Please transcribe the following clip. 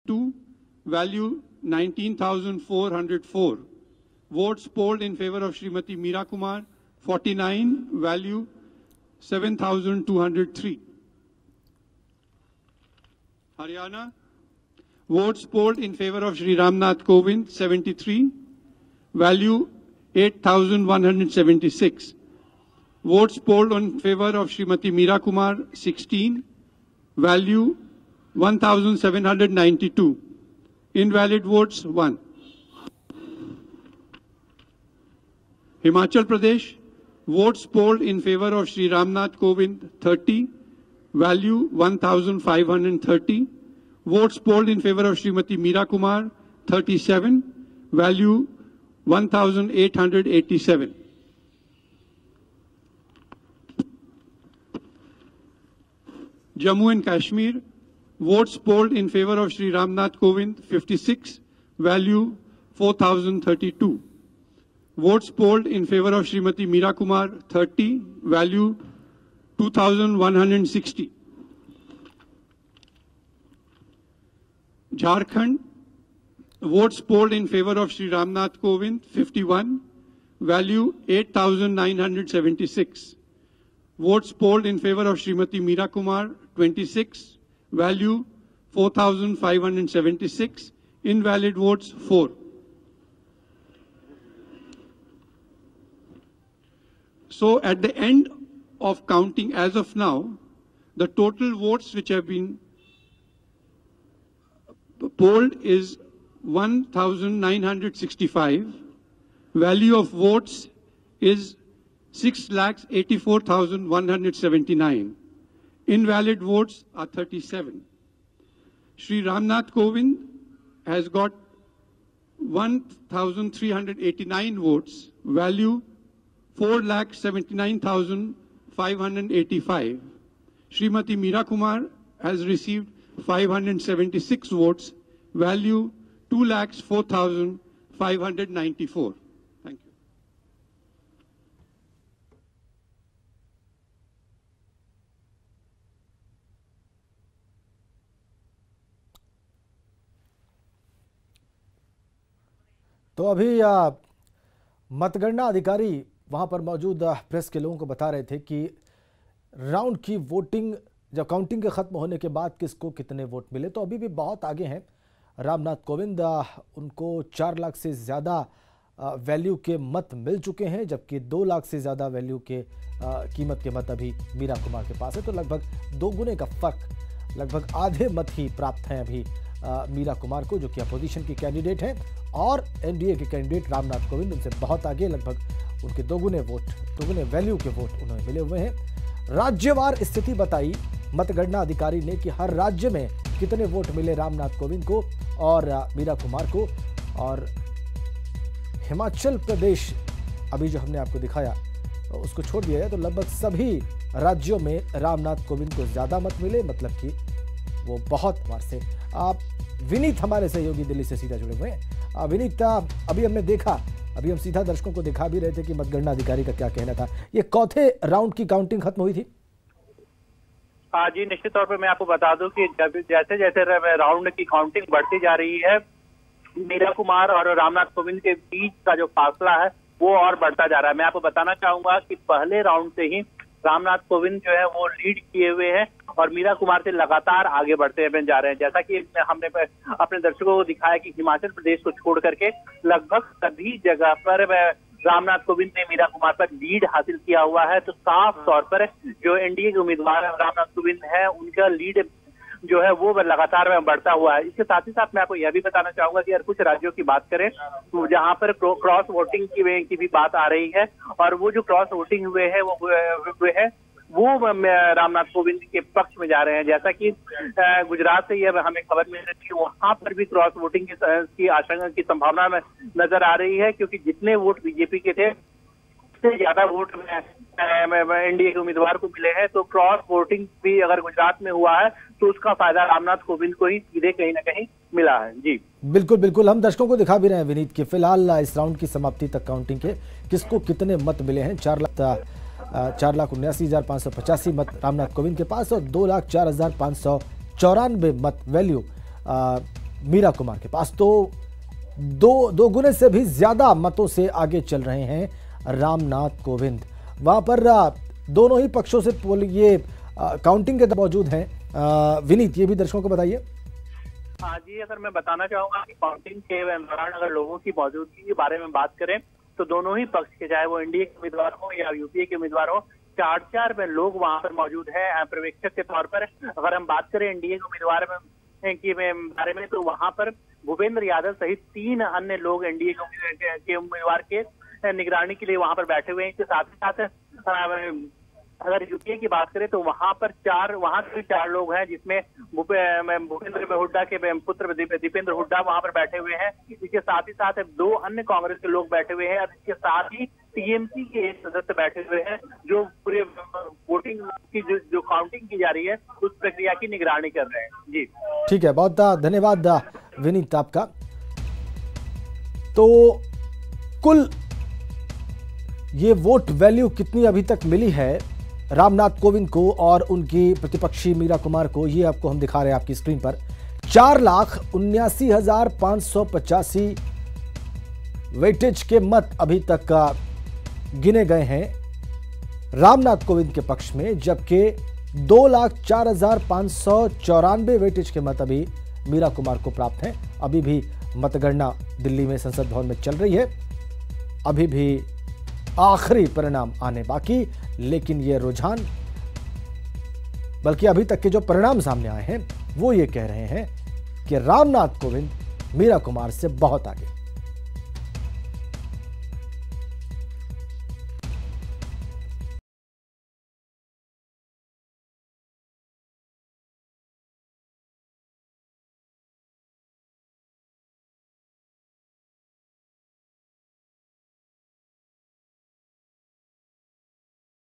2, value 19,404. Votes polled in favor of Srimati Meera Kumar, 49, value 7,203. Haryana. Votes polled in favor of Shri Ramnath Kovind, 73, value 8,176. Votes polled in favor of Srimati Meera Kumar, 16, value 1,792. Invalid votes, 1. Himachal Pradesh. Votes polled in favor of Shri Ramnath Kovind, 30, value 1,530. Votes polled in favor of Srimati Meera Kumar, 37, value 1,887. Jammu and Kashmir. Votes polled in favor of Shri Ramnath Kovind, 56, value 4,032. Votes polled in favor of Srimati Meera Kumar, 30, value 2,160. Jharkhand. Votes polled in favor of Shri Ramnath Kovind, 51, value 8,976. Votes polled in favor of Srimati Meera Kumar, 26, value 4,576. Invalid votes, 4. So at the end of counting as of now, the total votes which have been polled is 1,965. Value of votes is 6,84,179. Invalid votes are 37. Shri Ramnath Kovind has got 1,389 votes, value 4,79,585. Srimati Meera Kumar has received 576 votes, value 2,04,594. Thank you. तो अभी मतगणना अधिकारी वहां पर मौजूद press के लोगों को बता रहे थे कि राउंड की वोटिंग जब काउंटिंग के खत्म होने के बाद किसको कितने वोट मिले, तो अभी भी बहुत आगे हैं रामनाथ कोविंद। उनको 4 लाख से ज़्यादा वैल्यू के मत मिल चुके हैं, जबकि 2 लाख से ज़्यादा वैल्यू के कीमत के मत अभी मीरा कुमार के पास है। तो लगभग 2 गुने का फर्क, लगभग आधे मत ही प्राप्त हैं अभी मीरा कुमार को, जो कि अपोजिशन की कैंडिडेट हैं, और एनडीए के कैंडिडेट रामनाथ कोविंद उनसे बहुत आगे, लगभग उनके 2 गुने वैल्यू के वोट उन्हें मिले हुए हैं। राज्यवार स्थिति बताई मतगणना अधिकारी ने कि हर राज्य में कितने वोट मिले रामनाथ कोविंद को और मीरा कुमार को। और हिमाचल प्रदेश अभी जो हमने आपको दिखाया उसको छोड़ दिया जाए तो लगभग सभी राज्यों में रामनाथ कोविंद को ज्यादा मत मिले, मतलब कि वो बहुत बार से। आप विनीत हमारे सहयोगी दिल्ली से सीधा जुड़े हुए हैं। विनीत, अभी हमने देखा, अभी हम सीधा दर्शकों को दिखा भी रहे थे कि मतगणना अधिकारी का क्या कहना था। ये चौथे राउंड की काउंटिंग खत्म हुई थी। हाँ जी, निश्चित तौर पे मैं आपको बता दूं कि जैसे जैसे राउंड की काउंटिंग बढ़ती जा रही है, मीरा कुमार और रामनाथ कोविंद के बीच का जो फासला है वो और बढ़ता जा रहा है। मैं आपको बताना चाहूंगा कि पहले राउंड से ही रामनाथ कोविंद जो है वो लीड किए हुए हैं और मीरा कुमार से लगातार आगे बढ़ते जा रहे हैं। जैसा कि हमने अपने दर्शकों को दिखाया कि हिमाचल प्रदेश को छोड़ करके लगभग सभी जगह पर रामनाथ कोविंद ने मीरा कुमार पर लीड हासिल किया हुआ है। तो साफ तौर पर जो एनडीए के उम्मीदवार रामनाथ कोविंद है, उनका लीड जो है वो लगातार बढ़ता हुआ है। इसके साथ ही साथ मैं आपको यह भी बताना चाहूंगा कि अगर कुछ राज्यों की बात करें तो जहां पर क्रॉस वोटिंग की भी बात आ रही है, और वो जो क्रॉस वोटिंग हुए हैं वो रामनाथ कोविंद के पक्ष में जा रहे हैं। जैसा कि गुजरात से यह हमें खबर मिल रही है, वहां पर भी क्रॉस वोटिंग की आशंका की संभावना में नजर आ रही है, क्योंकि जितने वोट बीजेपी के थे उससे ज्यादा वोट एनडीए के उम्मीदवार को मिले हैं। तो क्रॉस वोटिंग भी अगर गुजरात में हुआ है तो उसका फायदा रामनाथ कोविंद को ही सीधे कहीं ना कहीं मिला है। जी बिल्कुल बिल्कुल, हम दर्शकों को दिखा भी रहे हैं विनीत कि फिलहाल इस राउंड की समाप्ति तक काउंटिंग के किसको कितने मत मिले हैं। 4,79,585 मत रामनाथ कोविंद के पास और 2,04,594 मत वैल्यू मीरा कुमार के पास। तो दो गुने से भी ज्यादा मतों से आगे चल रहे हैं रामनाथ कोविंद। वहां पर दोनों ही पक्षों से ये काउंटिंग के मौजूद हैं। विनीत, ये भी दर्शकों को बताइए। हाँ जी, अगर मैं बताना चाहूंगा कि काउंटिंग के दौरान अगर लोगों की मौजूदगी के बारे में बात करें तो दोनों ही पक्ष के, चाहे वो एनडीए के उम्मीदवार हो या यूपीए के उम्मीदवार हो, 4 में लोग वहां पर मौजूद है पर्यवेक्षक के तौर पर। अगर हम बात करें एनडीए के उम्मीदवार के बारे में तो वहां पर भूपेंद्र यादव सहित 3 अन्य लोग एनडीए के उम्मीदवार के निगरानी के लिए वहां पर बैठे हुए हैं। इसके साथ ही साथ अगर यूपीए की बात करें तो वहां पर 4 लोग हैं, जिसमें भूपेंद्र हुड्डा के पुत्र दीपेंद्र हुड्डा वहां पर बैठे हुए हैं। इसके साथ ही साथ 2 अन्य कांग्रेस के लोग बैठे हुए हैं और इसके साथ ही टीएमसी के एक सदस्य बैठे हुए हैं जो पूरे वोटिंग की जो काउंटिंग की जा रही है उस प्रक्रिया की निगरानी कर रहे हैं। जी ठीक है, बहुत धन्यवाद विनीत आपका। तो कुल ये वोट वैल्यू कितनी अभी तक मिली है रामनाथ कोविंद को और उनकी प्रतिपक्षी मीरा कुमार को, ये आपको हम दिखा रहे हैं आपकी स्क्रीन पर। 4,79,585 वेटेज के मत अभी तक गिने गए हैं रामनाथ कोविंद के पक्ष में, जबकि 2,04,594 वेटेज के मत अभी मीरा कुमार को प्राप्त हैं। अभी भी मतगणना दिल्ली में संसद भवन में चल रही है, अभी भी आखिरी परिणाम आने बाकी, लेकिन ये रुझान, बल्कि अभी तक के जो परिणाम सामने आए हैं वो ये कह रहे हैं कि रामनाथ कोविंद मीरा कुमार से बहुत आगे।